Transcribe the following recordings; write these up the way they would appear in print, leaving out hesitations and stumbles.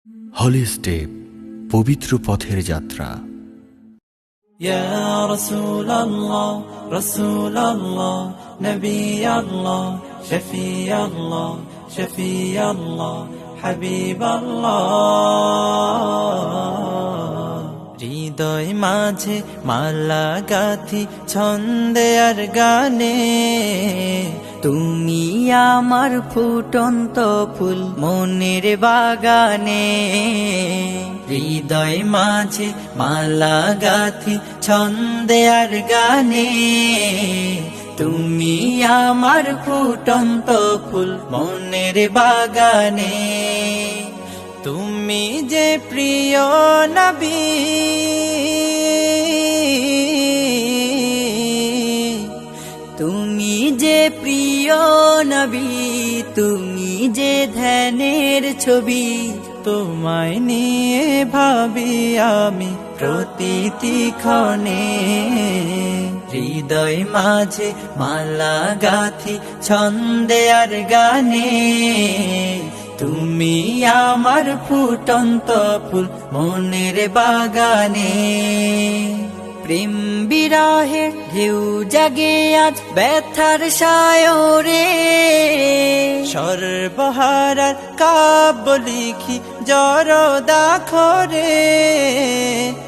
হলি step, পবিত্র পথের যাত্রা। يا رسول الله رسول الله نبي الله شفيع الله شفيع الله حبيب الله হৃদয় মাঝে মালা গাথি ছন্দে আর গানে, তুমি আমার ফুটন্ত ফুল মনের বাগানে। হৃদয় মাঝে মালা গাথি ছন্দে আর গানে, তুমি আমার ফুটন্ত ফুল মনের বাগানে। তুমি যে প্রিয় নবী, তুমি যে প্রিয় নবী, তুমি যে ধ্যানের ছবি, তোমায় নিয়ে ভাবি আমি প্রতিটি ক্ষণে। হৃদয় মাঝে মালা গাথি ছন্দে আর গানে, তুমি আমার ফুটন্ত ফুল মনের বাগানে। প্রেম বিরহে ঢেউ জাগে আজ ব্যথার সায়রে, সর্বহারার কাব্য লিখি জরদাখরে।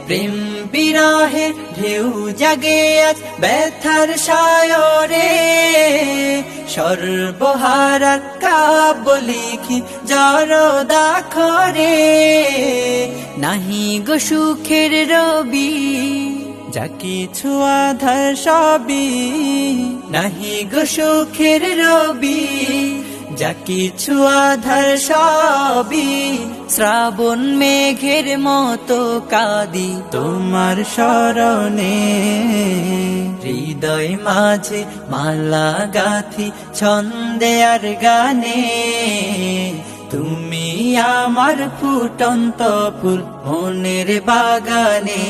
প্রেম বিরহে ঢেউ জাগে আজ ব্যথার সায়রে, সর্বহারার কাব্য লিখি জরদাখরে। নাহি গো সুখের রবি, যা কিছু আধার সবই, নাহি গো সুখের রবি, যা কিছু আধার সবই। শ্রাবণ মেঘের মতো কাঁদি তোমার শরণে। হৃদয় মাঝে মালা গাথি ছন্দে আর গানে, তুমি আমার ফুটন্ত ফুল মনের বাগানে।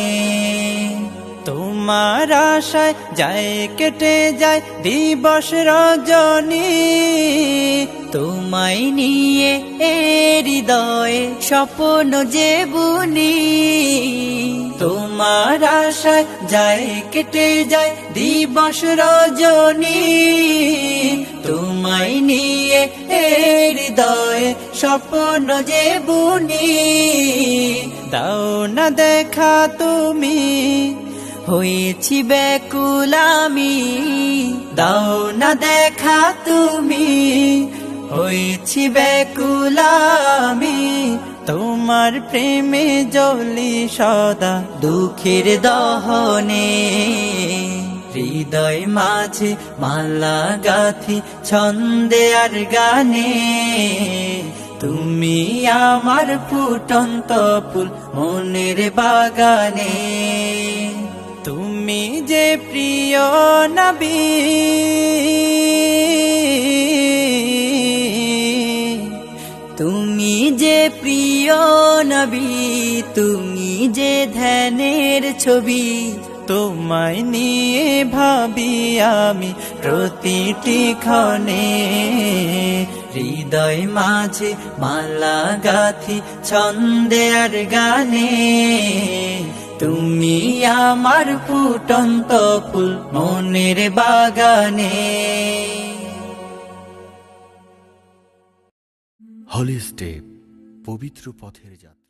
তোমার আশায় যায় কেটে যায় দিবস রজনী, তোমায় নিয়ে হৃদয়ে স্বপ্ন যে বুনি। তোমার আশায় যায় কেটে যায় দিবস রজনী, তোমায় নিয়ে হৃদয়ে স্বপ্ন যে বুনি। দাও না দেখা তুমি, হয়েছি ব্যাকুল আমি, দাও না দেখা তুমি, হয়েছি ব্যাকুল আমি। তোমার প্রেমে জ্বলি সদা দুঃখের দহনে। হৃদয় মাঝে মালা গাথি ছন্দে আর গানে, তুমি আমার ফুটন্ত ফুল মনের বাগানে। তুমি যে প্রিয় নবী, তুমি যে প্রিয় নবী, তুমি যে ধ্যানের ছবি, তোমায় নিয়ে ভাবি আমি প্রতিটি ক্ষণে। হৃদয় মাঝে মালা গাথি ছন্দে আর গানে, তুমি আমার ফুটন্ত ফুল মনের বাগানে। হলি স্টেপ, পবিত্র পথের যাত্রা।